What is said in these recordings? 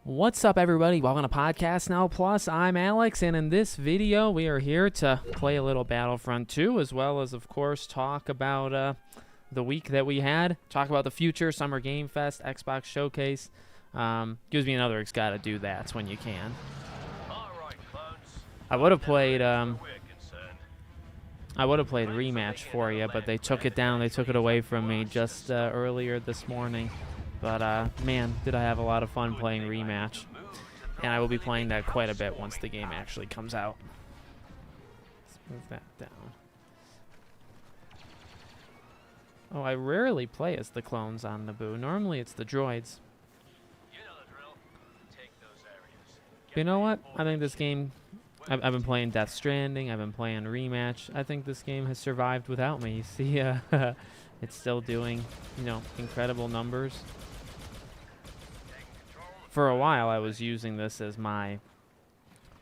What's up, everybody? Welcome to Podcast Now Plus. I'm Alex, and in this video, we are here to play a little Battlefront 2, as well as, of course, talk about the week that we had, talk about the future, Summer Game Fest, Xbox Showcase. Gives me another excuse to do that when you can. I would have played Rematch for you, but they took it down. They took it away from me just earlier this morning. But, man, did I have a lot of fun playing Rematch. And I will be playing that quite a bit once the game actually comes out. Let's move that down. Oh, I rarely play as the clones on Naboo. Normally it's the droids. You know what? I think this game... I've been playing Death Stranding. I've been playing Rematch. I think this game has survived without me. You see, it's still doing, you know, incredible numbers. For a while, I was using this as my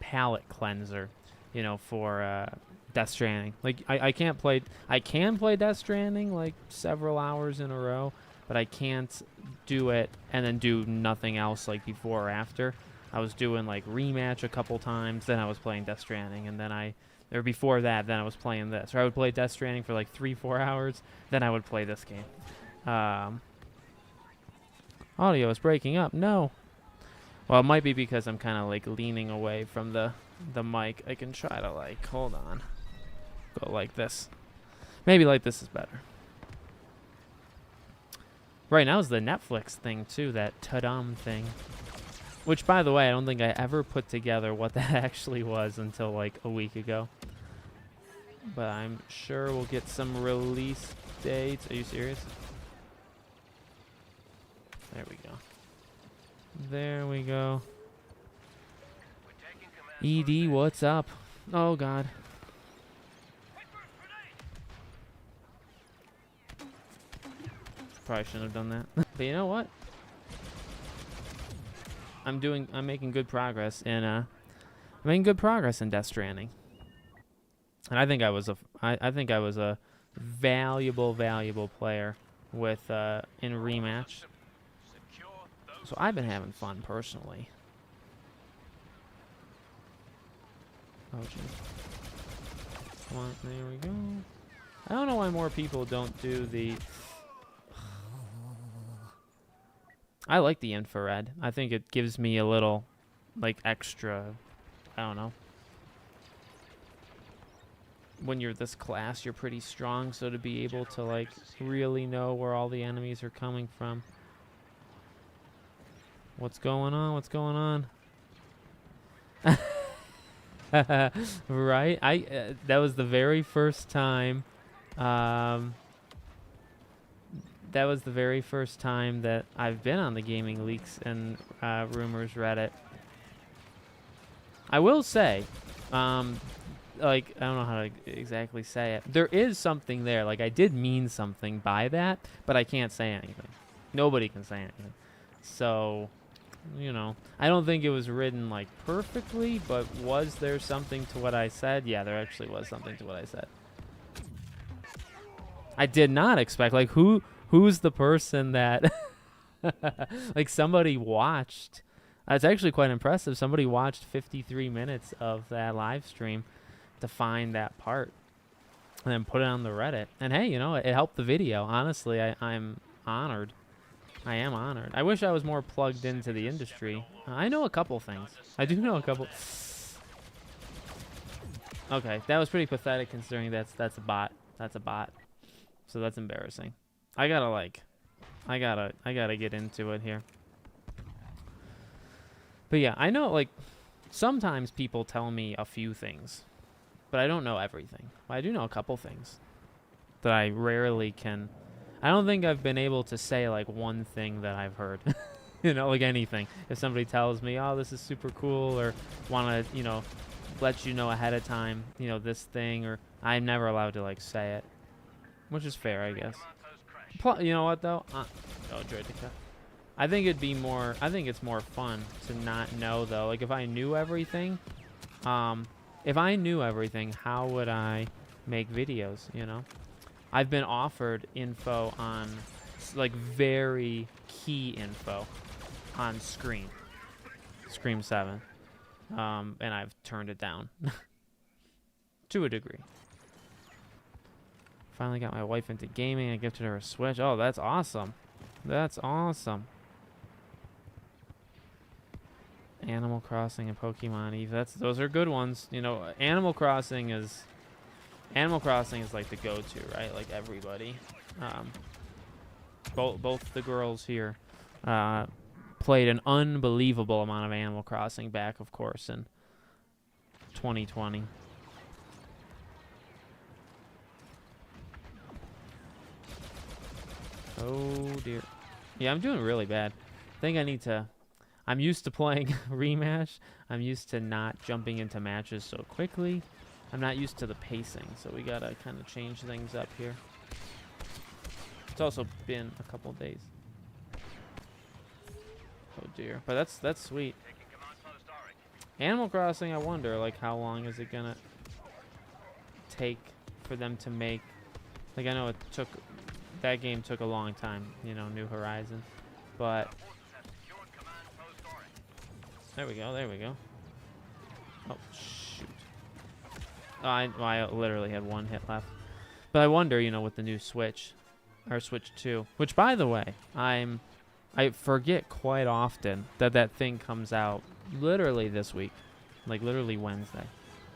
palate cleanser, you know, for Death Stranding. Like, I can play Death Stranding like several hours in a row, but I can't do it and then do nothing else like before or after. I was doing like Rematch a couple times, then I was playing Death Stranding, and then or before that, then I was playing this. Or I would play Death Stranding for like 3-4 hours, then I would play this game. Audio is breaking up. No. Well, it might be because I'm kind of like leaning away from the mic. I can try to like, hold on. Go like this. Maybe like this is better. Right now is the Netflix thing too, that ta-dum thing. Which, by the way, I don't think I ever put together what that actually was until like a week ago. But I'm sure we'll get some release dates. Are you serious? There we go. There we go. ED, what's up? Oh, God. Probably shouldn't have done that. But you know what? I'm making good progress in Death Stranding. And I think I was a valuable player with in Rematch. So I've been having fun personally. Oh jeez. Come on, there we go. I don't know why more people don't do the... I like the infrared. I think it gives me a little, like, extra, I don't know. When you're this class, you're pretty strong, so to be able to, like, really know where all the enemies are coming from. What's going on? What's going on? Right? That was the very first time. That was the very first time that I've been on the Gaming Leaks and Rumors Reddit. I will say, like, I don't know how to exactly say it. There is something there. Like, I did mean something by that, but I can't say anything. Nobody can say anything. So, you know, I don't think it was written, like, perfectly, but was there something to what I said? Yeah, there actually was something to what I said. I did not expect, like, who's the person that, like, somebody watched. That's actually quite impressive. Somebody watched 53 minutes of that live stream to find that part and then put it on the Reddit. And, hey, you know, it helped the video. Honestly, I'm honored. I am honored. I wish I was more plugged into the industry. I know a couple things. I do know a couple. Okay, that was pretty pathetic considering that's a bot. That's a bot. So that's embarrassing. I gotta get into it here. But yeah, I know, like, sometimes people tell me a few things, but I don't know everything. I do know a couple things that I rarely can. I don't think I've been able to say, like, one thing that I've heard. You know, like anything. If somebody tells me, oh, this is super cool, or want to, you know, let you know ahead of time, you know, this thing, or I'm never allowed to, like, say it. Which is fair, I guess. You know what, though? Oh, Droideka. I think it's more fun to not know, though. Like, if I knew everything, how would I make videos, you know? I've been offered info on, like, very key info on screen. Scream 7. And I've turned it down. To a degree. Finally got my wife into gaming. I gifted her a Switch. Oh, that's awesome. That's awesome. Animal Crossing and Pokemon Eve. Those are good ones. You know, Animal Crossing is like the go-to, right? Like everybody. Both the girls here played an unbelievable amount of Animal Crossing back, of course, in 2020. Oh dear. Yeah, I'm doing really bad. I think I need to... I'm used to playing rematch. I'm used to not jumping into matches so quickly. I'm not used to the pacing, so we gotta kind of change things up here. It's also been a couple days. Oh dear, but that's sweet. Animal Crossing, I wonder, like, how long is it gonna take for them to make? Like, I know that game took a long time, you know, New Horizon, but there we go. Oh shoot! Oh, I literally had one hit left, but I wonder, you know, with the new Switch, or Switch 2, which, by the way, I forget quite often that thing comes out literally this week, like literally Wednesday.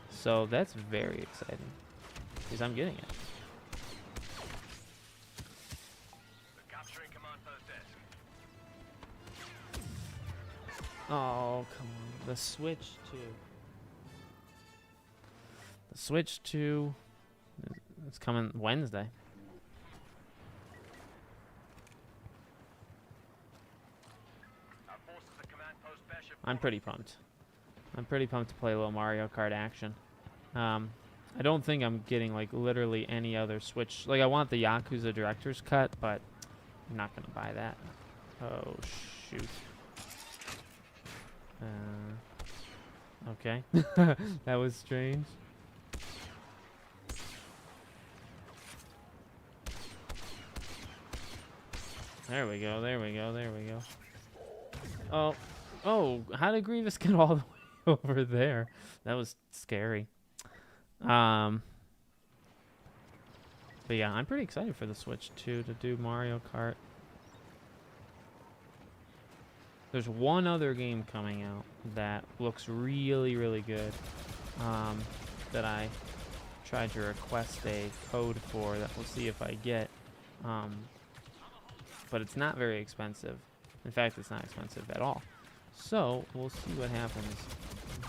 So that's very exciting because I'm getting it. Oh, come on. The Switch 2. The Switch 2 is coming Wednesday. I'm pretty pumped. I'm pretty pumped to play a little Mario Kart action. I don't think I'm getting, like, literally any other Switch. Like, I want the Yakuza Director's Cut, but I'm not going to buy that. Oh, shoot. Okay. That was strange. There we go. Oh, how did Grievous get all the way over there? That was scary. But yeah, I'm pretty excited for the Switch 2 to do Mario Kart. There's one other game coming out that looks really, really good, that I tried to request a code for that we'll see if I get. But it's not very expensive. In fact, it's not expensive at all. So we'll see what happens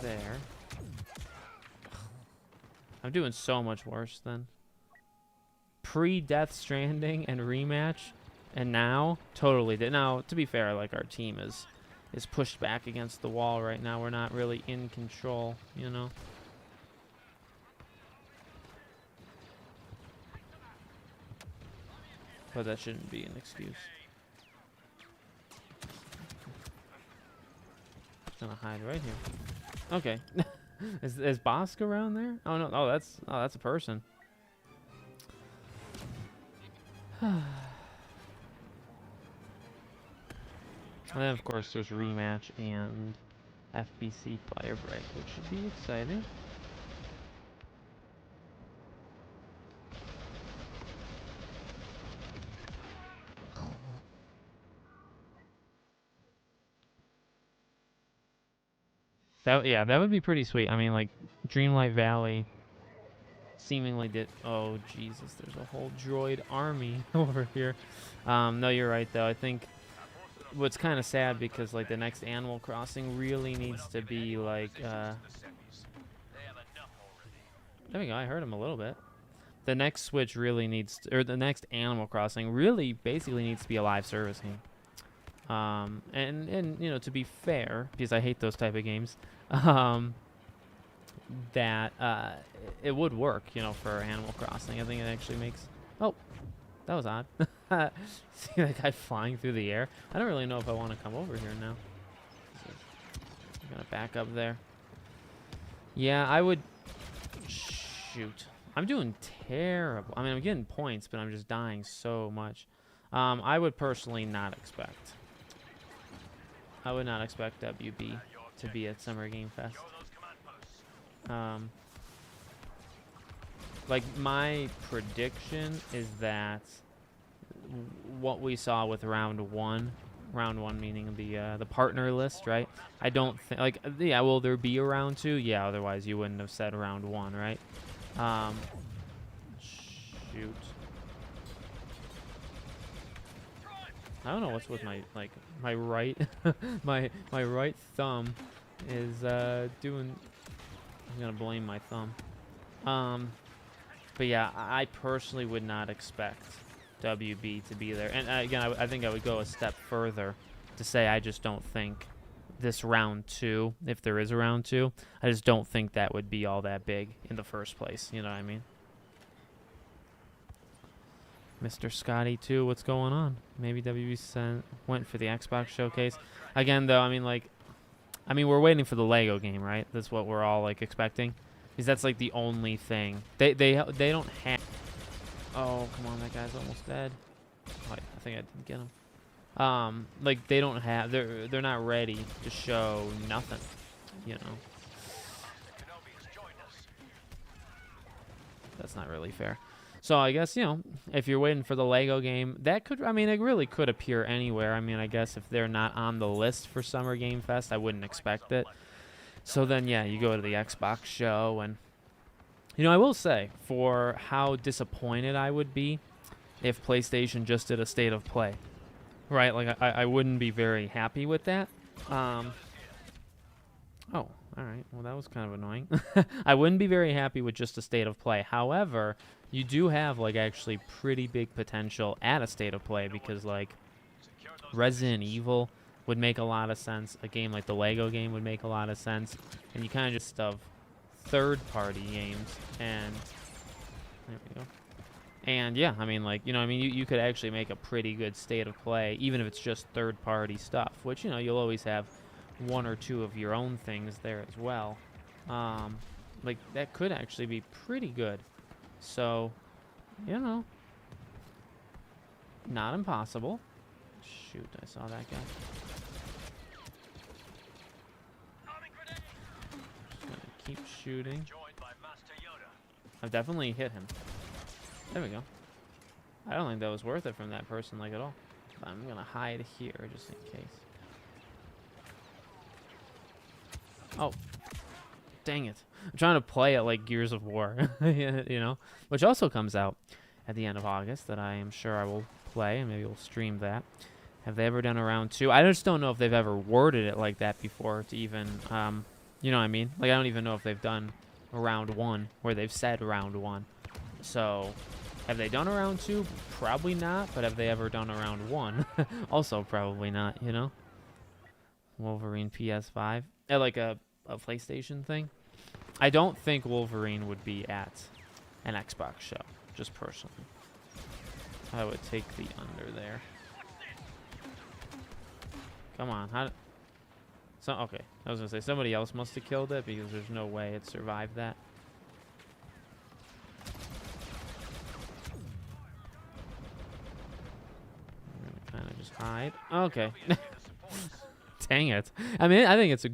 there. I'm doing so much worse than pre-Death Stranding and rematch, and now totally did. Now, to be fair, like, our team is pushed back against the wall right now. We're not really in control, you know. But that shouldn't be an excuse. Just gonna hide right here. Okay. Is Bosk around there? Oh no! Oh, that's a person. And then, of course, there's rematch and FBC fire break, which should be exciting. That would be pretty sweet. I mean, like, Dreamlight Valley seemingly did. Oh Jesus, there's a whole droid army over here. No, you're right though. I think what's kind of sad, because like the next Animal Crossing really needs to be like there we go, I heard him a little bit. The next Switch really needs to, or the next Animal Crossing really basically needs to be a live service game. And you know, to be fair, because I hate those type of games, that it would work, you know, for Animal Crossing. I think it actually makes... Oh, that was odd. See that guy flying through the air? I don't really know if I want to come over here now. I'm gonna back up there. Yeah, I would... Shoot. I'm doing terrible. I mean, I'm getting points, but I'm just dying so much. I would personally not expect. I would not expect WB to be at Summer Game Fest. Like, my prediction is that what we saw with round one meaning the partner list, right? I don't think, like, yeah, will there be a round 2? Yeah, otherwise you wouldn't have said round 1, right? Shoot. I don't know what's with my, like, my right, my right thumb is doing. I'm gonna blame my thumb. But yeah, I personally would not expect WB to be there. And again, I think I would go a step further to say I just don't think this round 2, if there is a round 2, I just don't think that would be all that big in the first place. You know what I mean? Mr. Scotty 2, what's going on? Maybe WB went for the Xbox showcase. Again, though, I mean, we're waiting for the Lego game, right? That's what we're all, like, expecting. Because that's, like, the only thing. They don't have... Oh, come on, that guy's almost dead. Oh, I think I didn't get him. Like, they don't have... They're not ready to show nothing, you know? That's not really fair. So I guess, you know, if you're waiting for the Lego game, that could, I mean, it really could appear anywhere. I mean, I guess if they're not on the list for Summer Game Fest, I wouldn't expect it. So then, yeah, you go to the Xbox show, and, you know, I will say, for how disappointed I would be if PlayStation just did a State of Play, right? Like, I wouldn't be very happy with that. Oh, all right. Well, that was kind of annoying. I wouldn't be very happy with just a State of Play. However, you do have, like, actually pretty big potential at a State of Play because, like, Resident Evil would make a lot of sense. A game like the Lego game would make a lot of sense. And you kind of just have third-party games. And there we go. And, yeah, I mean, like, you know, I mean, you could actually make a pretty good State of Play, even if it's just third-party stuff, which, you know, you'll always have one or two of your own things there as well. Like, that could actually be pretty good. So, you know, not impossible. Shoot, I saw that guy. Just gonna keep shooting. I've definitely hit him. There we go. I don't think that was worth it from that person, like, at all. But I'm gonna hide here just in case. Oh, dang it. I'm trying to play it like Gears of War, you know, which also comes out at the end of August that I am sure I will play, and maybe we'll stream that. Have they ever done a round 2? I just don't know if they've ever worded it like that before to even, you know what I mean? Like, I don't even know if they've done a round 1 where they've said round 1. So, have they done a round 2? Probably not, but have they ever done a round 1? Also probably not, you know? Wolverine PS5. Like a PlayStation thing. I don't think Wolverine would be at an Xbox show, just personally. I would take the under there. Come on. Okay, I was going to say, somebody else must have killed it because there's no way it survived that. I'm going to kind of just hide. Okay. Dang it. I mean, I think it's a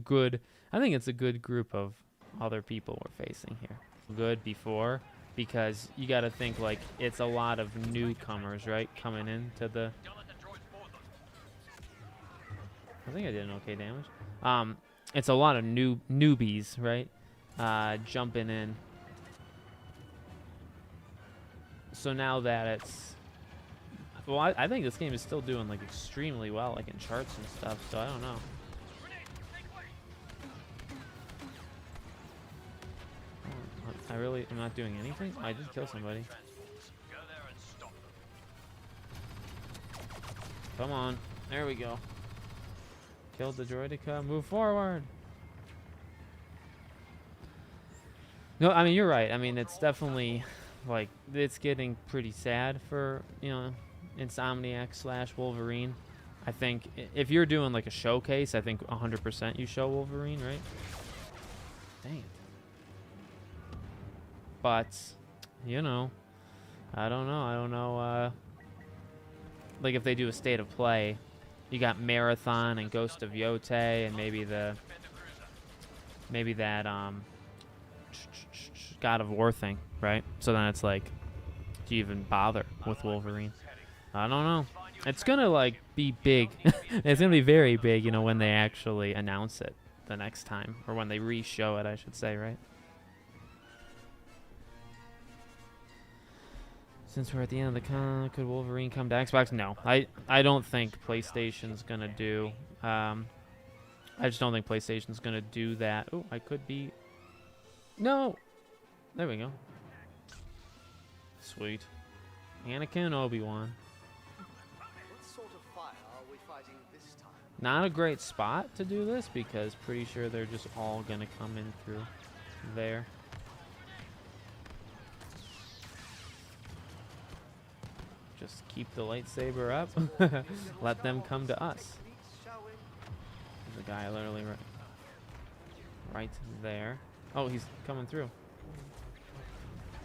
good group of other people we're facing here. Good before, because you got to think, like, it's a lot of newcomers, right, coming into the... I think I did an okay damage. It's a lot of newbies, right, jumping in. So now that it's... Well, I think this game is still doing, like, extremely well, like, in charts and stuff, so I don't know. I really am not doing anything? I did kill somebody. Come on. There we go. Killed the droidica. Move forward. No, I mean, you're right. I mean, it's definitely, like, it's getting pretty sad for, you know, Insomniac / Wolverine. I think if you're doing, like, a showcase, I think 100% you show Wolverine, right? Dang it. But, you know, I don't know. Like, if they do a State of Play, you got Marathon and Ghost of Yotei and maybe the maybe that God of War thing, right? So then it's like, do you even bother with Wolverine? I don't know. It's gonna like be big. It's gonna be very big, you know, when they actually announce it the next time, or when they re-show it, I should say, right? Since we're at the end of the con, could Wolverine come to Xbox? No, I don't think PlayStation's gonna do. I just don't think PlayStation's gonna do that. Oh, I could be. No, there we go. Sweet. Anakin, Obi-Wan. Not a great spot to do this because pretty sure they're just all gonna come in through there. Just keep the lightsaber up. Let them come to us. There's a guy literally right there. Oh, he's coming through.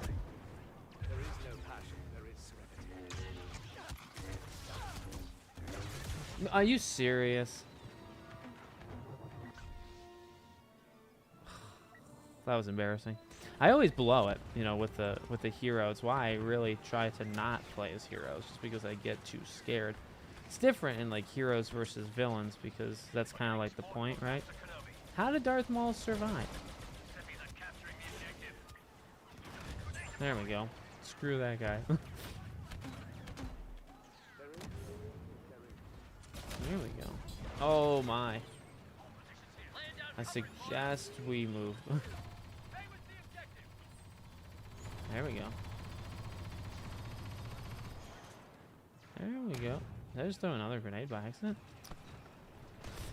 There is no passion, there is serenity. Are you serious? That was embarrassing. I always blow it, you know, with the hero. It's why I really try to not play as heroes, just because I get too scared. It's different in like heroes versus villains because that's kind of like the point, right? How did Darth Maul survive? There we go. Screw that guy. There we go. Oh my. I suggest we move. There we go. There we go. I just throw another grenade by accident.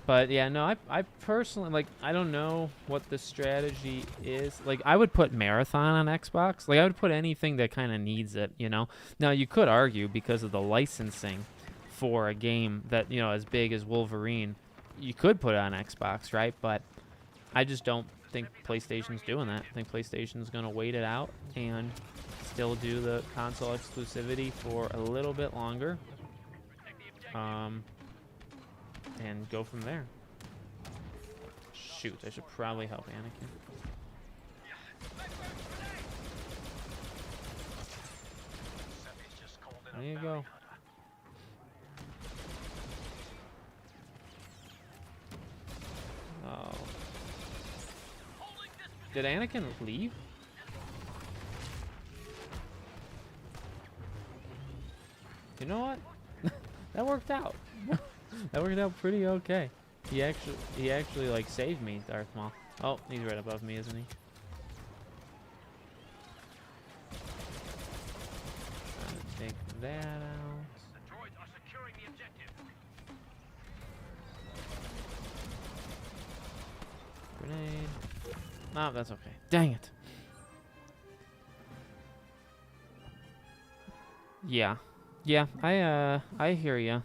But yeah, no, I personally, like, I don't know what the strategy is. Like, I would put Marathon on Xbox. Like, I would put anything that kind of needs it, you know? Now, you could argue because of the licensing for a game that, you know, as big as Wolverine, you could put it on Xbox, right? But I just don't think PlayStation's doing that. I think PlayStation's going to wait it out and still do the console exclusivity for a little bit longer. And go from there. Shoot, I should probably help Anakin. There you go. Oh. Did Anakin leave? You know what? That worked out. That worked out pretty okay. He actually like saved me, Darth Maul. Oh, he's right above me, isn't he? Trying to take that out. The droids are securing the objective. Grenade. No, that's okay. Dang it. Yeah. Yeah, I hear ya.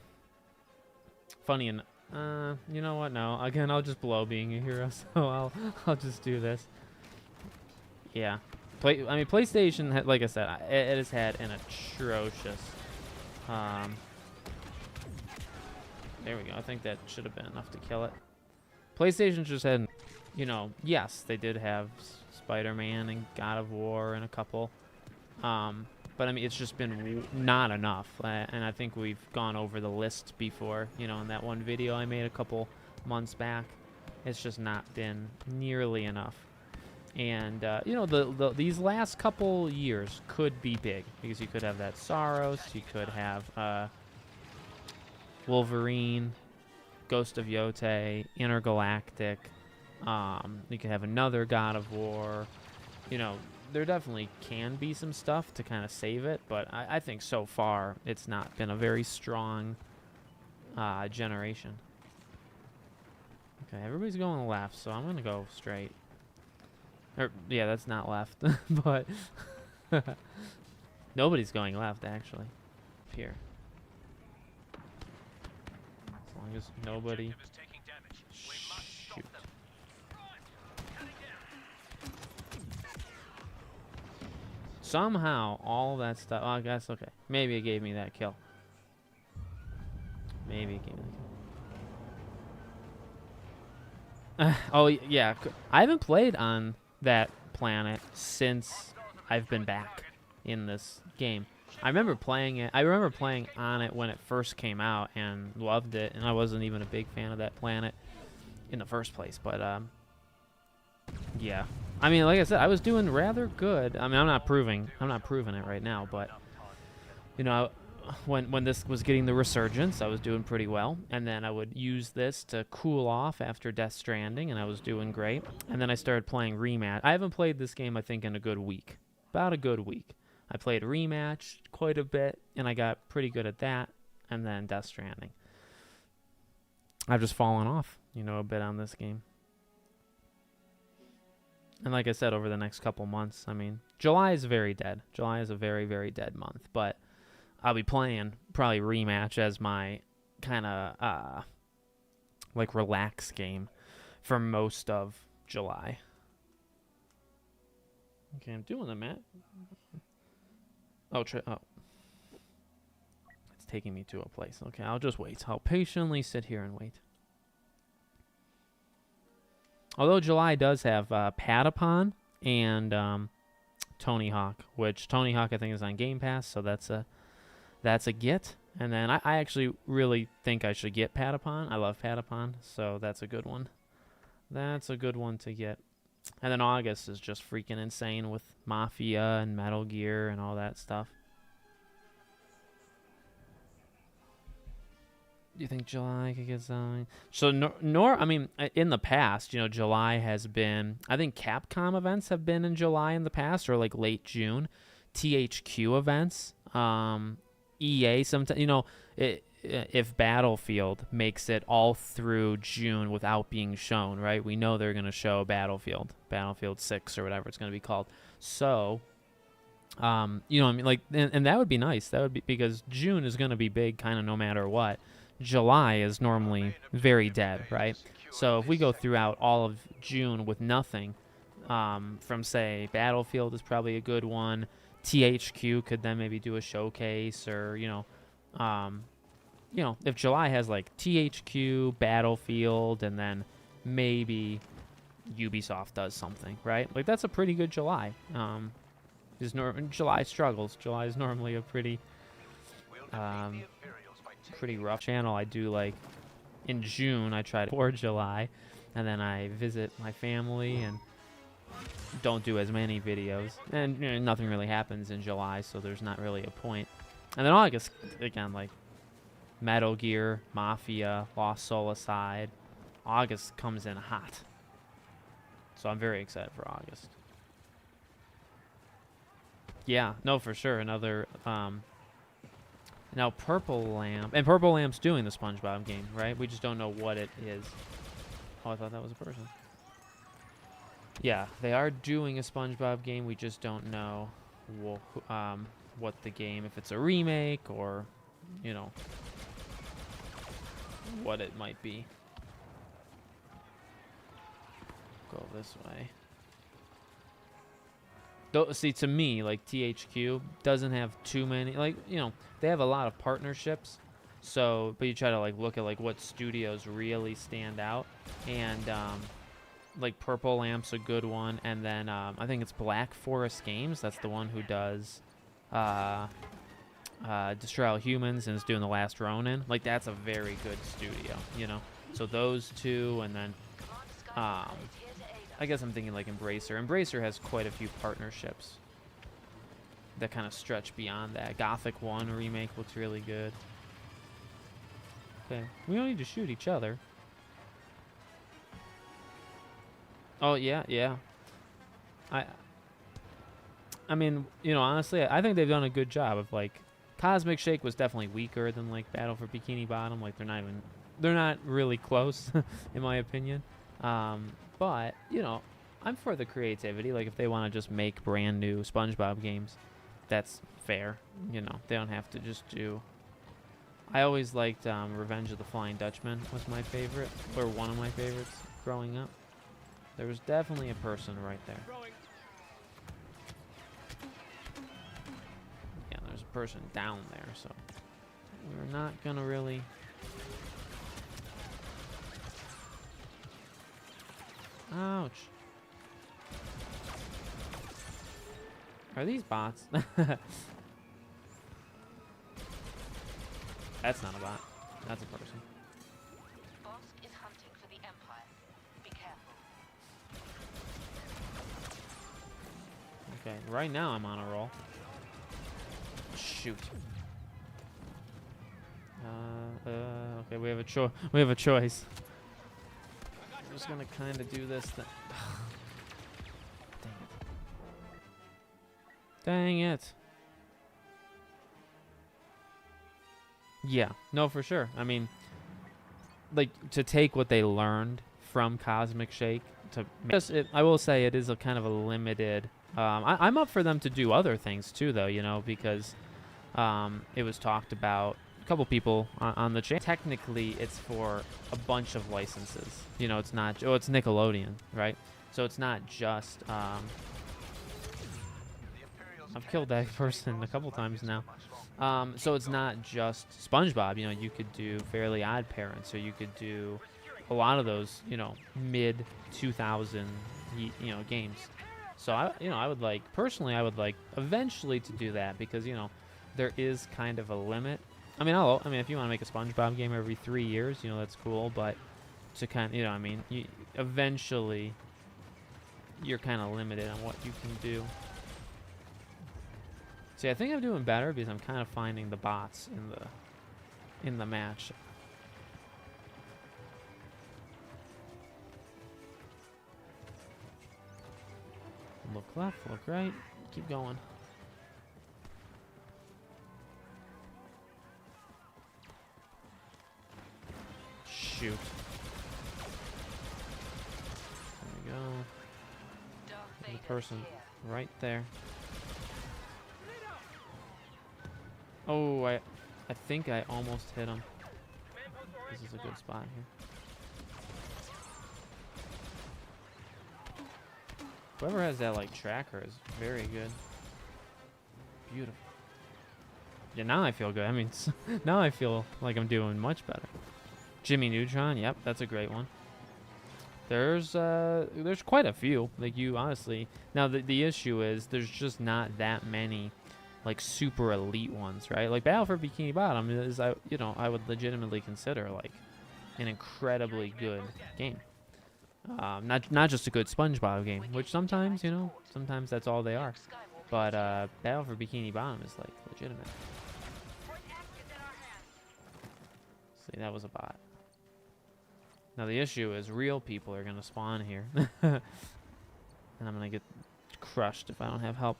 Funny enough, you know what? No, again, I'll just blow being a hero, so I'll just do this. Yeah, I mean, PlayStation, like I said, it has had an atrocious. There we go. I think that should have been enough to kill it. PlayStation just had, you know, yes, they did have Spider-Man and God of War and a couple. But I mean, it's just been not enough, and I think we've gone over the list before, you know, in that one video I made a couple months back. It's just not been nearly enough. And, you know, these last couple years could be big, because you could have that Saros, you could have Wolverine, Ghost of Yote, Intergalactic, you could have another God of War, you know. There definitely can be some stuff to kind of save it, but I think so far it's not been a very strong generation. Okay, everybody's going left, so I'm going to go straight. Or, yeah, that's not left, but nobody's going left, actually. Up here. As long as nobody... Shoot. Somehow, all that stuff... Oh, I guess, okay. Maybe it gave me that kill. Maybe it gave me that kill. Oh yeah, I haven't played on that planet since I've been back in this game. I remember playing it. I remember playing on it when it first came out and loved it, and I wasn't even a big fan of that planet in the first place. But yeah. I mean, like I said, I was doing rather good. I mean, I'm not proving it right now, but you know, when this was getting the resurgence, I was doing pretty well. And then I would use this to cool off after Death Stranding, and I was doing great. And then I started playing Rematch. I haven't played this game, I think, in a good week. About a good week. I played Rematch quite a bit, and I got pretty good at that. And then Death Stranding. I've just fallen off, you know, a bit on this game. And like I said, over the next couple months, I mean, July is very dead. July is a very, very dead month. But I'll be playing probably Rematch as my kind of like relax game for most of July. Okay, I'm doing the map. Oh, it's taking me to a place. Okay, I'll just wait. I'll patiently sit here and wait. Although July does have Patapon and Tony Hawk, which Tony Hawk I think is on Game Pass, so that's a get. And then I actually really think I should get Patapon. I love Patapon, so that's a good one. That's a good one to get. And then August is just freaking insane with Mafia and Metal Gear and all that stuff. Do you think July could get something? So, I mean, in the past, you know, July has been, I think Capcom events have been in July in the past, or like late June. THQ events, EA sometimes, you know, if Battlefield makes it all through June without being shown, right? We know they're going to show Battlefield 6 or whatever it's going to be called. So, you know, I mean, like, and that would be nice. That would be, because June is going to be big kind of no matter what. July is normally very dead, right? So if we go throughout all of June with nothing, from say Battlefield is probably a good one. THQ could then maybe do a showcase, or you know, if July has like THQ, Battlefield, and then maybe Ubisoft does something, right? Like that's a pretty good July. July struggles. July is normally a pretty rough channel. I do like in June I try to for July, and then I visit my family and don't do as many videos, and you know, nothing really happens in July, so there's not really a point. And then August again, like Metal Gear, Mafia, Lost Soul aside, August comes in hot, so I'm very excited for August. Yeah, no, for sure. Another now Purple Lamp, and Purple Lamp's doing the SpongeBob game, right? We just don't know what it is. Oh, I thought that was a person. Yeah, they are doing a SpongeBob game. We just don't know what the game, if it's a remake or, you know, what it might be. Go this way. See, to me, like, THQ doesn't have too many, like, you know, they have a lot of partnerships, so, but you try to, like, look at, like, what studios really stand out, and, like, Purple Lamp's a good one, and then, I think it's Black Forest Games, that's the one who does, Destroy All Humans and is doing The Last Ronin, like, that's a very good studio, you know, so those two, and then, I guess I'm thinking like Embracer. Embracer has quite a few partnerships that kind of stretch beyond that. Gothic 1 remake looks really good. Okay, we don't need to shoot each other. Oh yeah, yeah. I mean, you know, honestly, I think they've done a good job of, like, Cosmic Shake was definitely weaker than like Battle for Bikini Bottom. Like they're not really close in my opinion. But, you know, I'm for the creativity. Like, if they want to just make brand new SpongeBob games, that's fair. You know, they don't have to just do... I always liked Revenge of the Flying Dutchman was my favorite, or one of my favorites growing up. There was definitely a person right there. Yeah, there's a person down there, so we're not going to really... Ouch. Are these bots? That's not a bot. That's a person. Bosk is hunting for the Empire. Be careful. Okay, right now I'm on a roll. Shoot. Okay, we have a choice. We have a choice. I'm just gonna kind of do this thing. Dang it. Dang it. Yeah, no, for sure. I mean, like, to take what they learned from Cosmic Shake to just I will say it is a kind of a limited. I'm up for them to do other things too, though. You know, because it was talked about. A couple people on the channel. Technically, it's for a bunch of licenses. You know, it's not. Oh, it's Nickelodeon, right? So it's not just. I've killed that person a couple times now. So it's not just SpongeBob. You know, you could do Fairly Odd Parents, or you could do a lot of those. You know, mid 2000 games. So I would like personally, I would like eventually to do that because there is kind of a limit. I mean, if you want to make a SpongeBob game every 3 years, that's cool. But to kind of, eventually, you're kind of limited on what you can do. See, I think I'm doing better because I'm kind of finding the bots in the match. Look left, look right, keep going. Shoot. There we go. The person right there. Oh, I think I almost hit him. This is a good spot here. Whoever has that like tracker is very good. Beautiful. Yeah, now I feel good. I mean, now I feel like I'm doing much better. Jimmy Neutron, yep, that's a great one. There's quite a few. Like you honestly. Now the issue is there's just not that many like super elite ones, right? Like Battle for Bikini Bottom is I would legitimately consider like an incredibly good game. Not just a good SpongeBob game, which sometimes sometimes that's all they are. But Battle for Bikini Bottom is like legitimate. See, that was a bot. Now the issue is real people are gonna spawn here, and I'm gonna get crushed if I don't have help.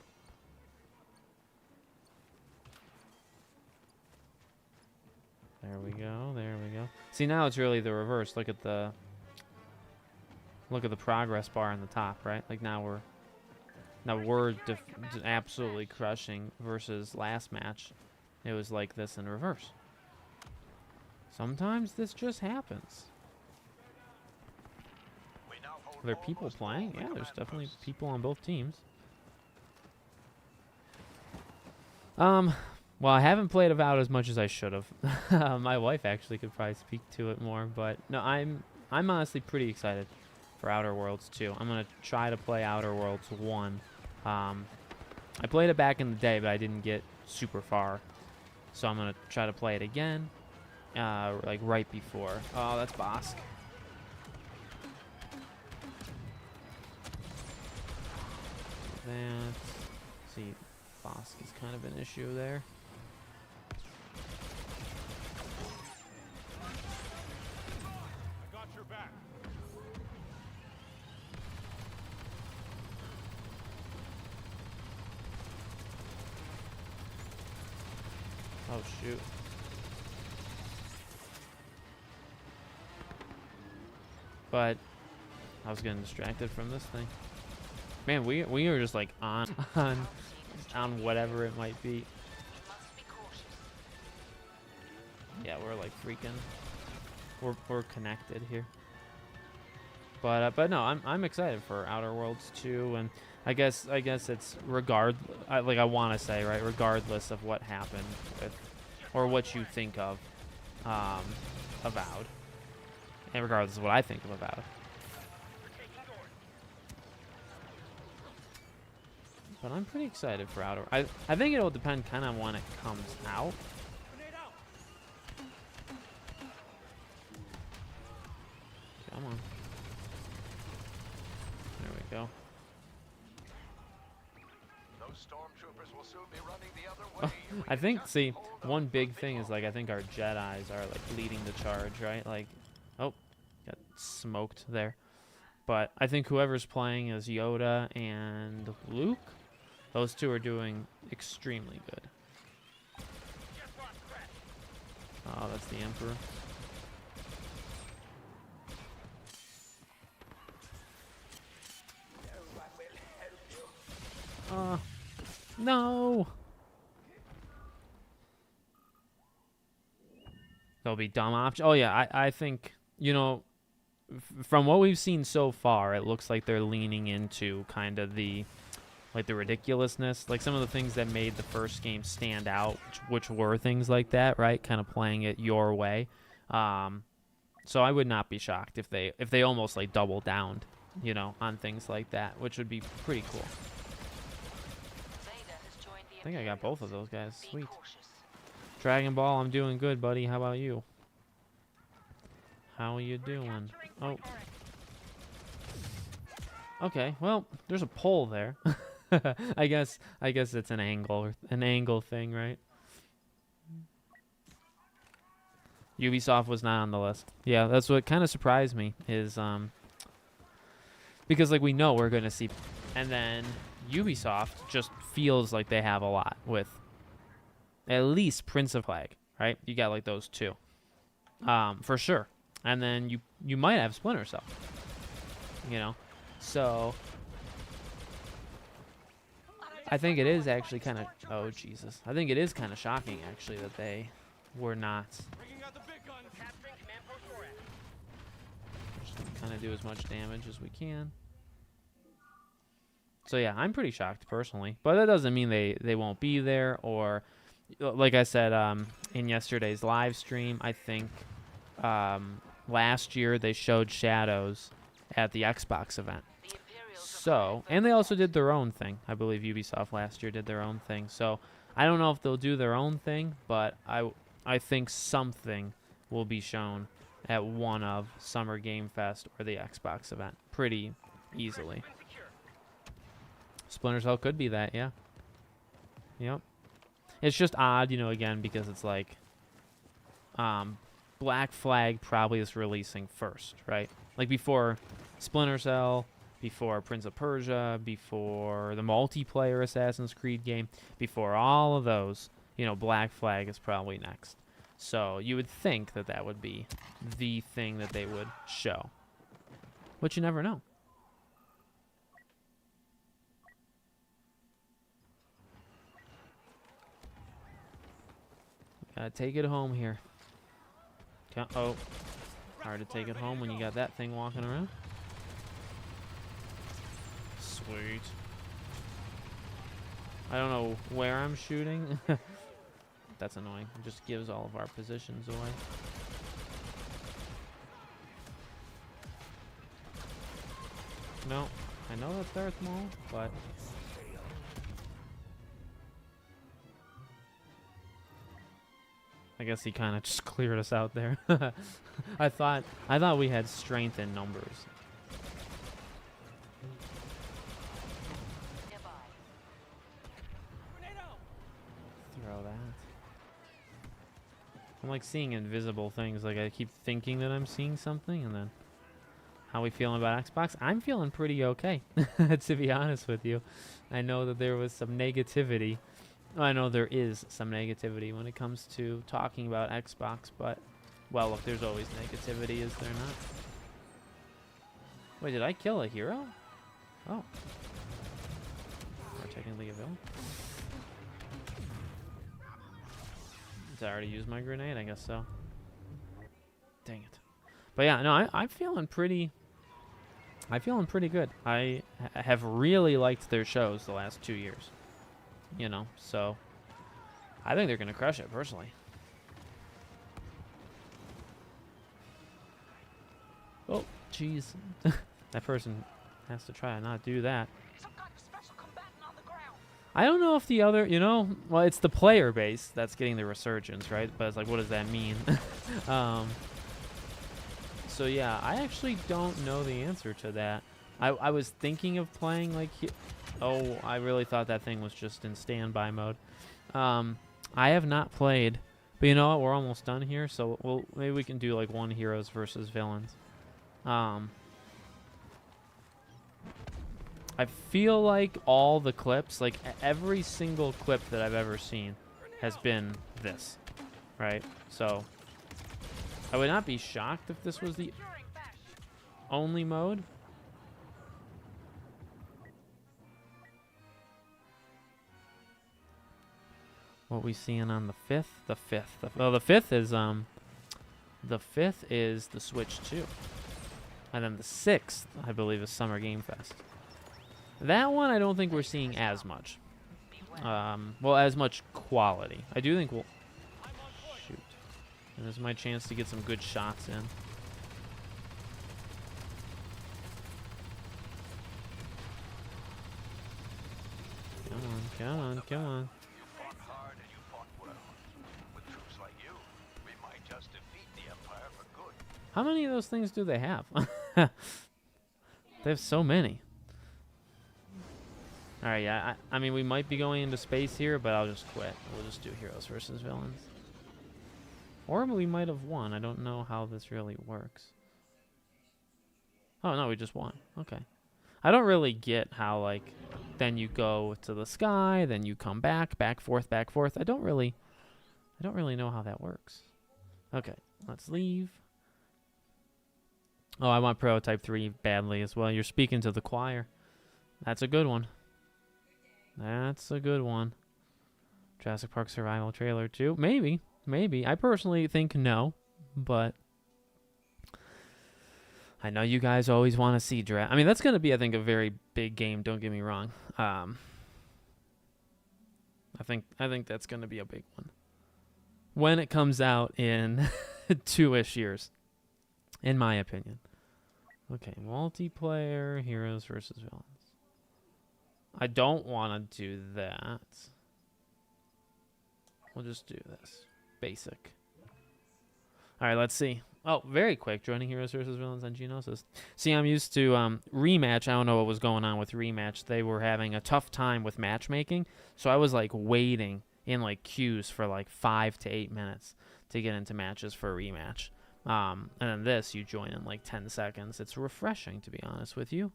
There we go. There we go. See, now it's really the reverse. Look at the progress bar on the top, right? Like now we're absolutely crushing versus last match. It was like this in reverse. Sometimes this just happens. Are there people playing? Yeah, there's definitely people on both teams. Well, I haven't played Avowed as much as I should have. My wife actually could probably speak to it more, but no, I'm honestly pretty excited for Outer Worlds 2. I'm gonna try to play Outer Worlds 1. I played it back in the day, but I didn't get super far, so I'm gonna try to play it again, like right before. Oh, that's Bosk. See, Bosk is kind of an issue there. Oh shoot. But I was getting distracted from this thing. Man, we are just like on whatever it might be. Yeah, we're like freaking we're connected here. But no, I'm excited for Outer Worlds 2, and I guess it's I want to say, right, regardless of what happened with or what you think of Avowed, and regardless of what I think of Avowed, But I'm pretty excited for Outer. I think it'll depend kind of when it comes out. Come on. There we go. Those stormtroopers will soon be running the other way. I think, see, one big thing is, like, I think our Jedis are, like, leading the charge, right? Like, oh, got smoked there. But I think whoever's playing as Yoda and Luke, those two are doing extremely good. Oh, that's the Emperor. No! There'll be dumb options. Oh, yeah, I think, you know, from what we've seen so far, it looks like they're leaning into kind of the, like, the ridiculousness. Like, some of the things that made the first game stand out, which were things like that, right? Kind of playing it your way. So I would not be shocked if they almost, like, double downed, you know, on things like that, which would be pretty cool. I think I got both of those guys. Sweet. Dragon Ball, I'm doing good, buddy. How about you? How are you doing? Oh. Okay, well, there's a pole there. I guess it's an angle thing, right? Ubisoft was not on the list. Yeah, that's what kind of surprised me is because, like, we know we're going to see, and then Ubisoft just feels like they have a lot with at least Prince of Flag, right? You got, like, those two. For sure. And then you might have Splinter Cell. You know? So I think it is actually kind of, oh Jesus. I think it is kind of shocking actually that they were not. Just kind of do as much damage as we can. So yeah, I'm pretty shocked personally, but that doesn't mean they won't be there, or like I said in yesterday's live stream, I think last year they showed Shadows at the Xbox event. So, and they also did their own thing. I believe Ubisoft last year did their own thing. So, I don't know if they'll do their own thing, but I think something will be shown at one of Summer Game Fest or the Xbox event pretty easily. Splinter Cell could be that, yeah. Yep. It's just odd, you know, again, because it's like Black Flag probably is releasing first, right? Like before Splinter Cell, before Prince of Persia, before the multiplayer Assassin's Creed game, before all of those, you know, Black Flag is probably next. So you would think that that would be the thing that they would show. But you never know. Gotta take it home here. Oh, hard to take it home when you got that thing walking around. Sweet. I don't know where I'm shooting. That's annoying. It just gives all of our positions away. No, I know that's Darth Maul, but I guess he kind of just cleared us out there. I thought we had strength in numbers. Throw that. I'm like seeing invisible things. Like I keep thinking that I'm seeing something, and then how we feeling about Xbox? I'm feeling pretty okay, to be honest with you. I know that there was some negativity. I know there is some negativity when it comes to talking about Xbox, but, well, look, there's always negativity, is there not? Wait, did I kill a hero? Oh. Or technically a villain? Did I already use my grenade? I guess so. Dang it. But yeah, no, I'm feeling pretty good. I have really liked their shows the last 2 years. You know, so I think they're going to crush it, personally. Oh, jeez. That person has to try and not do that. Some kind of special combatant on the ground. I don't know if the other, well, it's the player base that's getting the resurgence, right? But it's like, what does that mean? So yeah, I actually don't know the answer to that. I was thinking of playing like, oh, I really thought that thing was just in standby mode. I have not played, but you know what? We're almost done here, so maybe we can do like one heroes versus villains. I feel like all the clips, like every single clip that I've ever seen has been this, right? So I would not be shocked if this was the only mode. What we seeing on the 5th? The 5th. Oh, the 5th is the Switch 2. And then the 6th, I believe, is Summer Game Fest. That one, I don't think we're seeing as much. Well, as much quality. I do think we'll... Shoot. And this is my chance to get some good shots in. Come on, come on, come on. You fought hard and you fought well. With troops like you, we might just defeat the Empire for good. How many of those things do they have? They have so many. Alright, yeah, I mean, we might be going into space here, but I'll just quit. We'll just do heroes versus villains. Or we might have won. I don't know how this really works. Oh, no, we just won. Okay. I don't really get how, like, then you go to the sky, then you come back, back, forth, back, forth. I don't really know how that works. Okay, let's leave. Oh, I want Prototype 3 badly as well. You're speaking to the choir. That's a good one. That's a good one. Jurassic Park Survival trailer too. Maybe. Maybe. I personally think no, but I know you guys always want to see Jurassic. I mean, that's going to be, I think, a very big game. Don't get me wrong. I think that's going to be a big one when it comes out in 2-ish years, in my opinion. Okay, multiplayer, heroes versus villains. I don't want to do that. We'll just do this. Basic. All right, let's see. Oh, very quick. Joining heroes versus villains on Geonosis. See, I'm used to Rematch. I don't know what was going on with Rematch. They were having a tough time with matchmaking, so I was like waiting in like queues for like 5 to 8 minutes to get into matches for a Rematch. And then this, you join in like 10 seconds. It's refreshing, to be honest with you.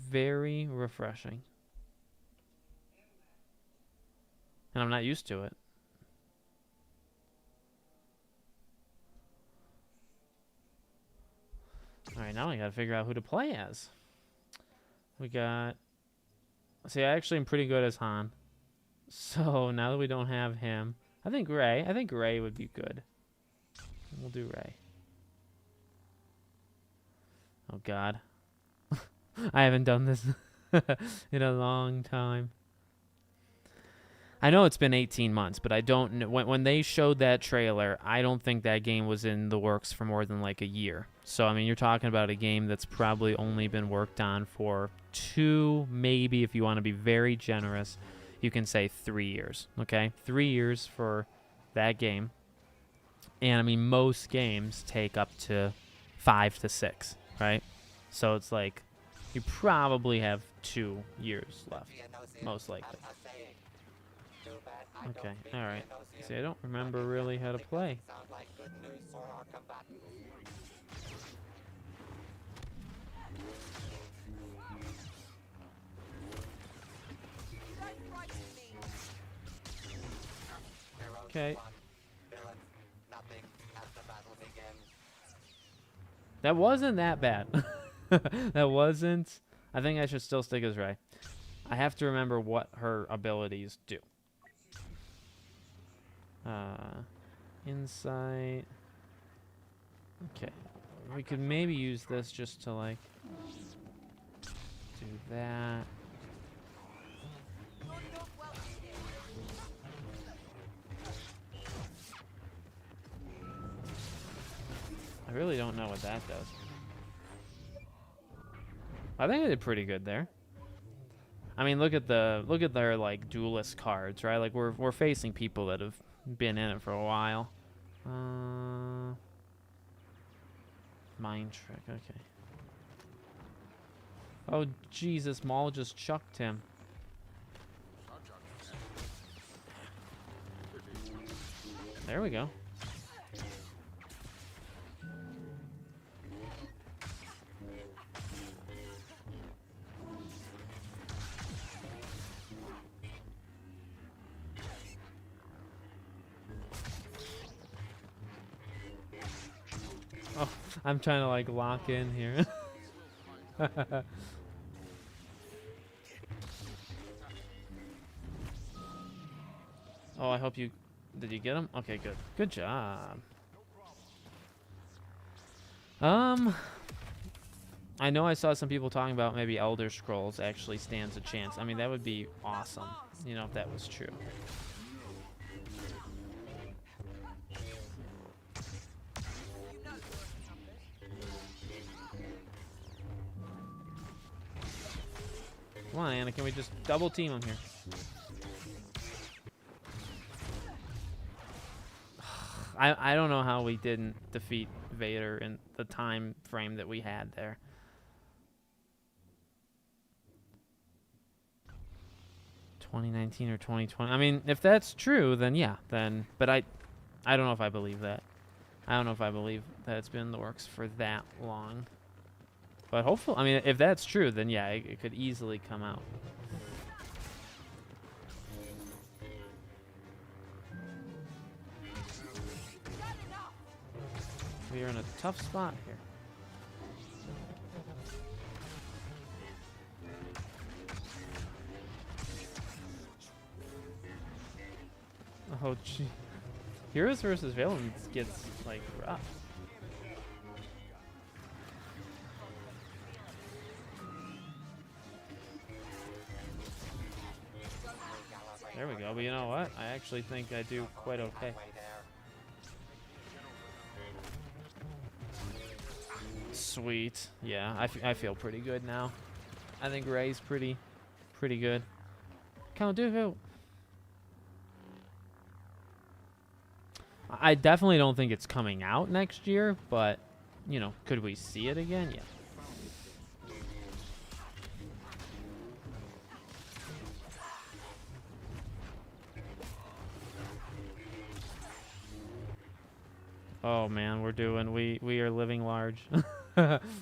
Very refreshing. And I'm not used to it. Alright, now I gotta figure out who to play as. We got... See, I actually am pretty good as Han. So, now that we don't have him... I think Ray would be good. We'll do Ray. Oh, God. I haven't done this in a long time. I know it's been 18 months, but I don't know. When they showed that trailer, I don't think that game was in the works for more than like a year. So, I mean, you're talking about a game that's probably only been worked on for 2, maybe if you want to be very generous, you can say 3 years. Okay? 3 years for that game. And, I mean, most games take up to 5 to 6, right? So, it's like... You probably have 2 years left, most likely. Okay, alright. See, I don't remember really how to play. Okay. That wasn't that bad. That wasn't... I think I should still stick as Ray. I have to remember what her abilities do. Insight. Okay. We could maybe use this just to, like, do that. I really don't know what that does. I think I did pretty good there. I mean, look at their like duelist cards, right? Like we're facing people that have been in it for a while. Mind trick, okay. Oh Jesus, Maul just chucked him. There we go. Oh, I'm trying to like lock in here. Oh, I hope you... Did you get him? Okay, good. Good job. I know I saw some people talking about maybe Elder Scrolls actually stands a chance. I mean, that would be awesome, you know, if that was true. Come on, Anna, can we just double team him here? I don't know how we didn't defeat Vader in the time frame that we had there. $2019 or 2020. I mean, if that's true, then yeah, then. But I don't know if I believe that. I don't know if I believe that it's been in the works for that long. But hopefully, I mean, if that's true, then yeah, it could easily come out. We are in a tough spot here. Oh, gee. Heroes versus villains gets, like, rough. There we go. But you know what? I actually think I do quite okay. Sweet. Yeah, I feel pretty good now. I think Ray's pretty good. Count Dooku. I definitely don't think it's coming out next year, but, you know, could we see it again? Yeah. Oh man, we are living large.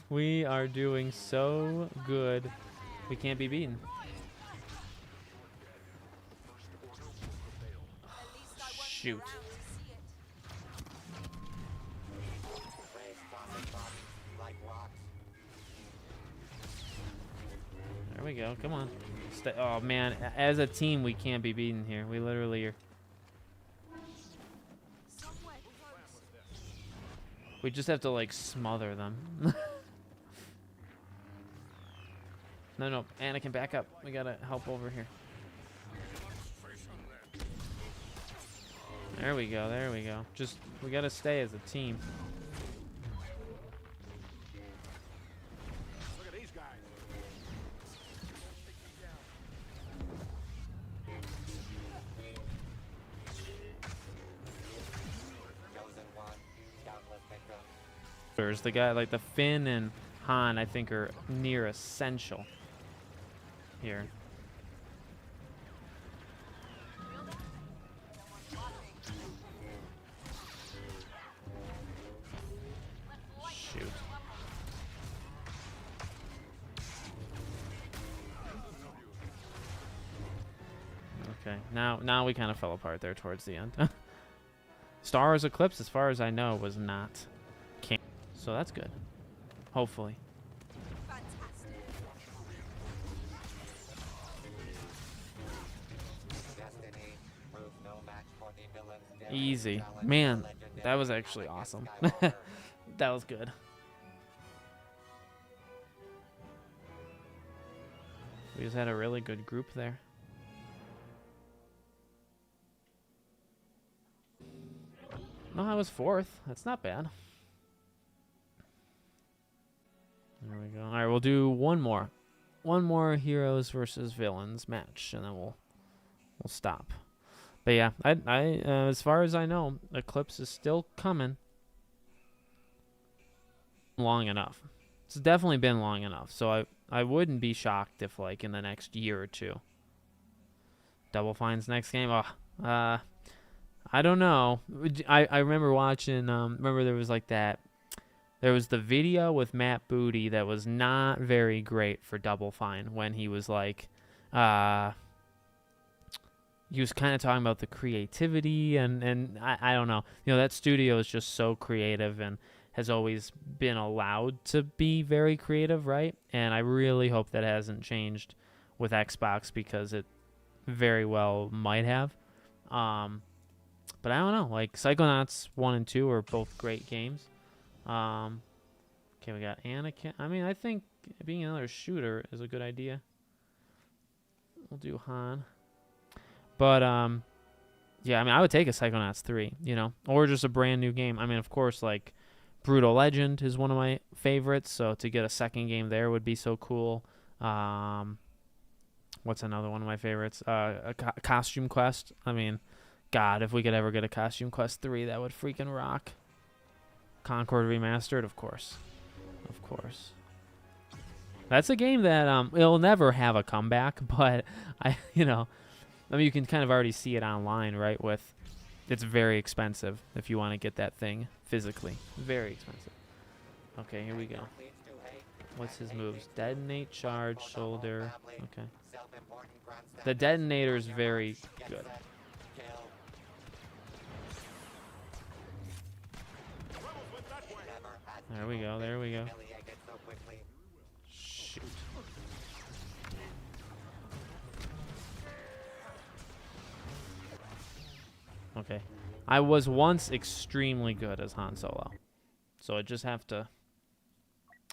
We are doing so good. We can't be beaten. Shoot. There we go. Come on. Oh man, as a team we can't be beaten here. We literally are. We just have to like smother them. No, Anakin, back up. We gotta help over here. There we go. Just, we gotta stay as a team. Look at these guys. There's the guy, like the Finn and Han, I think are near essential here. Shoot. Okay, now we kind of fell apart there towards the end. Star Wars Eclipse, as far as I know, was not canon, so that's good. Hopefully. Easy. Man, that was actually awesome. That was good. We just had a really good group there. No, I was fourth. That's not bad. There we go. All right, we'll do one more. one more heroes versus villains match, and then we'll stop. But yeah, as far as I know, Eclipse is still coming. Long enough. It's definitely been long enough, so I wouldn't be shocked if like in the next year or two. Double Fine's next game. I don't know. I remember watching. Remember there was like that. There was the video with Matt Booty that was not very great for Double Fine when he was like, he was kind of talking about the creativity and I don't know. You know, that studio is just so creative and has always been allowed to be very creative, right? And I really hope that hasn't changed with Xbox because it very well might have. But I don't know. Like Psychonauts 1 and 2 are both great games. Okay, we got Anakin. I mean, I think being another shooter is a good idea. We'll do Han. But yeah, I mean, I would take a Psychonauts 3, you know, or just a brand new game. I mean, of course, like Brutal Legend is one of my favorites, so to get a second game there would be so cool. What's another one of my favorites? Costume Quest. I mean, God, if we could ever get a Costume Quest 3, that would freaking rock. Concord Remastered, of course. Of course. That's a game that it'll never have a comeback, but I mean, you can kind of already see it online, right? With it's very expensive if you want to get that thing physically. Very expensive. Okay, here we go. What's his moves? Detonate, charge, shoulder. Okay. The detonator is very good. There we go. There we go. Shoot. Okay. I was once extremely good as Han Solo. So I just have to...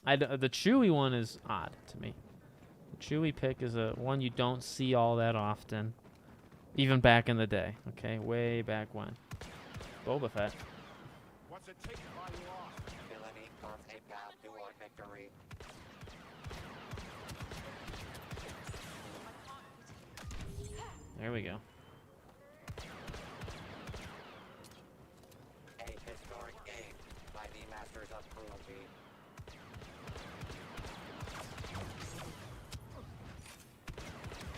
the Chewie one is odd to me. The Chewie pick is a one you don't see all that often. Even back in the day. Okay, way back when. Boba Fett. What's it take to buy you off? Villainy caused a path to our victory. There we go. A historic game by the masters of cruelty.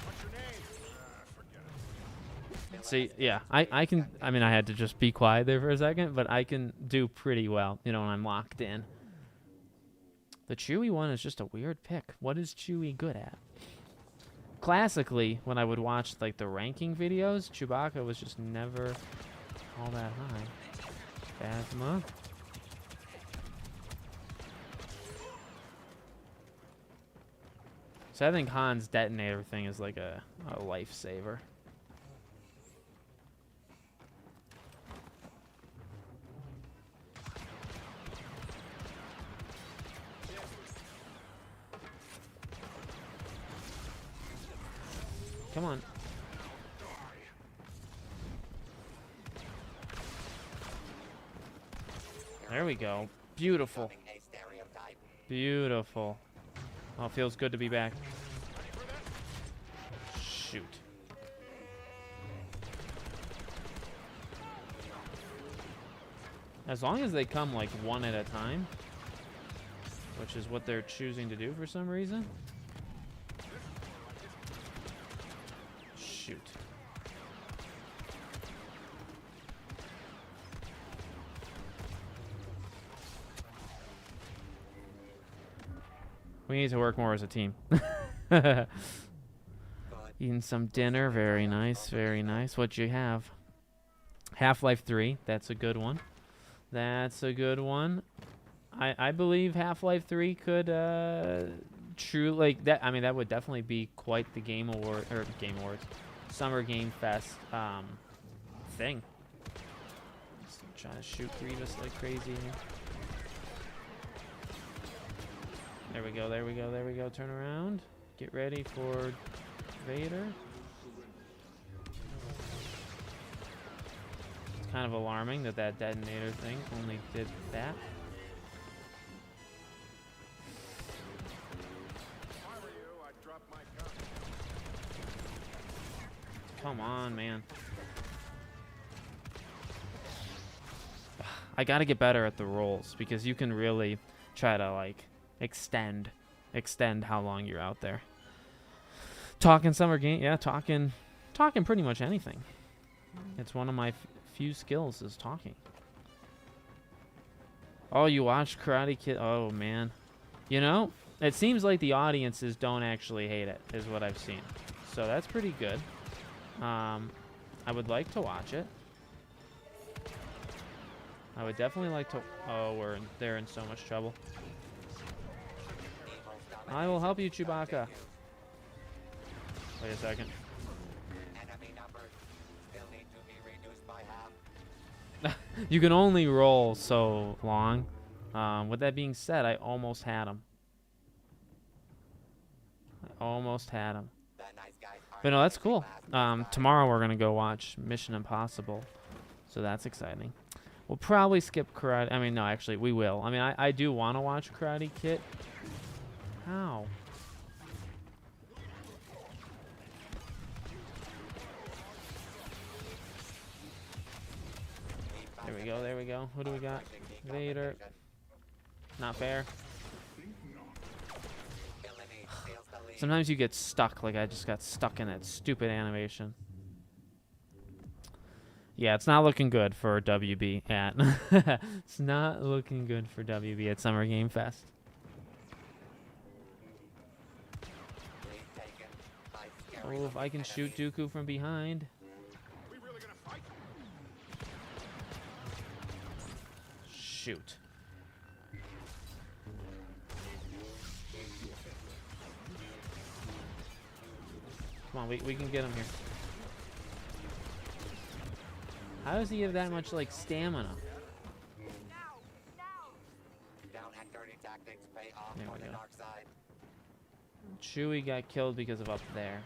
What's your name? Forget it. See, yeah, I can, I mean, I had to just be quiet there for a second, but I can do pretty well, when I'm locked in. The Chewie one is just a weird pick. What is Chewie good at? Classically, when I would watch, like, the ranking videos, Chewbacca was just never all that high. Phasma. So I think Han's detonator thing is like a lifesaver. Come on. There we go. Beautiful. Beautiful. Oh, it feels good to be back. Shoot. As long as they come like one at a time, which is what they're choosing to do for some reason. Shoot. We need to work more as a team. Eating some dinner. Very nice. Very nice. What'd you have? Half-Life 3. That's a good one. That's a good one. I believe Half-Life 3 could true like that. I mean, that would definitely be quite the Game Award or Game Awards, Summer Game Fest thing. Just trying to shoot Grievous like crazy. There we go. There we go. There we go. Turn around. Get ready for Vader. It's kind of alarming that that detonator thing only did that. Come on, man. I gotta get better at the rolls because you can really try to like extend how long you're out there. Talking summer game, yeah, talking pretty much anything. It's one of my few skills is talking. Oh, you watched Karate Kid? Oh man, you know, it seems like the audiences don't actually hate it, is what I've seen. So that's pretty good. I would like to watch it. I would definitely like to. Oh, they're in so much trouble. I will help you, Chewbacca. Wait a second. Enemy numbers still need to be reduced by half. You can only roll so long. With that being said, I almost had him. The nice guys are But no, that's getting cool. last Tomorrow we're gonna go watch Mission Impossible, so that's exciting. We'll probably skip Karate. I mean, no, actually, we will. I mean, I do want to watch Karate Kid. How? There we go. There we go. Who do we got? Vader. Not fair. Sometimes you get stuck, like I just got stuck in that stupid animation. Yeah, it's not looking good for WB at. It's not looking good for WB at Summer Game Fest. Oh, if I can shoot Dooku from behind. Shoot. Come on, we can get him here. How does he have that much, like, stamina? Down and dirty tactics pay off There on we the go. dark side. Chewie got killed because of up there.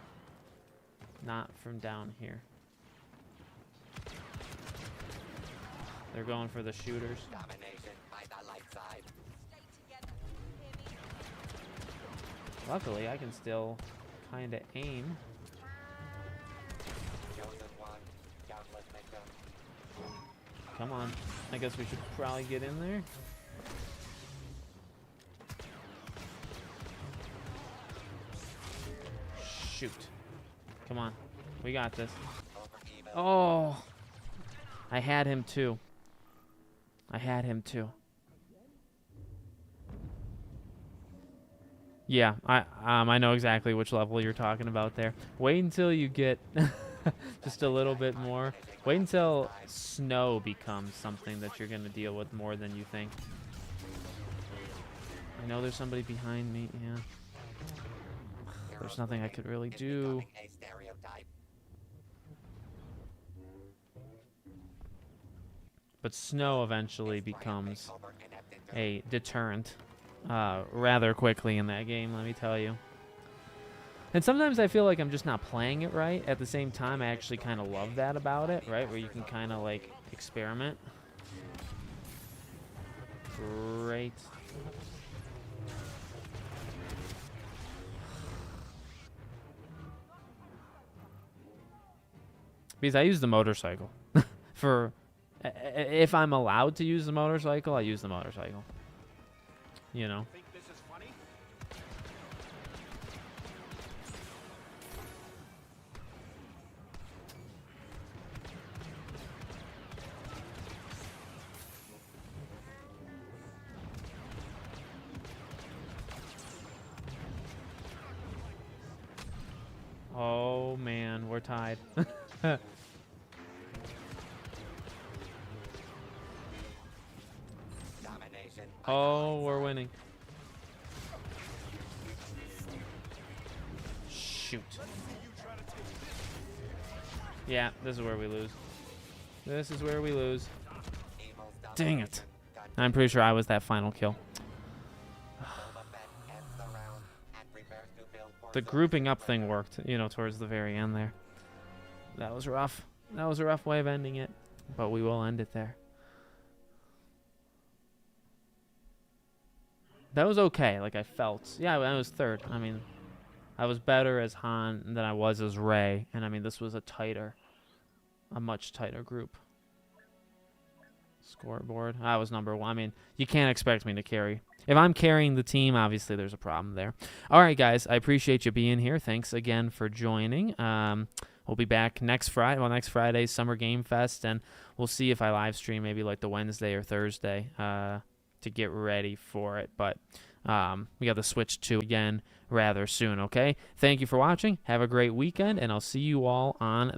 Not from down here. They're going for the shooters. Domination by the light side. Luckily, I can still kind of aim. Chosen one. Countless victims. Come on. I guess we should probably get in there. Shoot. Come on. We got this. Over evil. Oh. I had him too. Yeah, I know exactly which level you're talking about there. Wait until you get just a little bit more. Wait until snow becomes something that you're going to deal with more than you think. I know there's somebody behind me, yeah. There's nothing I could really Is do. becoming a stereotype. But snow eventually Triumphing becomes over inept injury. a deterrent rather quickly in that game, let me tell you. And sometimes I feel like I'm just not playing it right. At the same time, I actually kind of love that about it, right? Where you can kind of like experiment. Great. Because I use the motorcycle for if I'm allowed to use the motorcycle, I use the motorcycle. You know. Think this is funny? Oh man, we're tied. Domination by the Oh, light we're side. winning. Shoot. Yeah, this is where we lose. This is where we lose. Evil's Dang domination. it. I'm pretty sure I was that final kill. Boba Fett ends the round and prepares to build for The Solo's grouping up return. thing worked, you know, towards the very end there. That was rough. That was a rough way of ending it, but we will end it there. That was okay, like I felt. Yeah, I was third. I mean, I was better as Han than I was as Rey, and I mean this was a much tighter group. Scoreboard. I was number 1. I mean, you can't expect me to carry. If I'm carrying the team, obviously there's a problem there. All right, guys, I appreciate you being here. Thanks again for joining. We'll be back next Friday. Well, next Friday's Summer Game Fest, and we'll see if I live stream maybe like the Wednesday or Thursday to get ready for it. But we got the Switch 2 again rather soon, okay? Thank you for watching. Have a great weekend, and I'll see you all on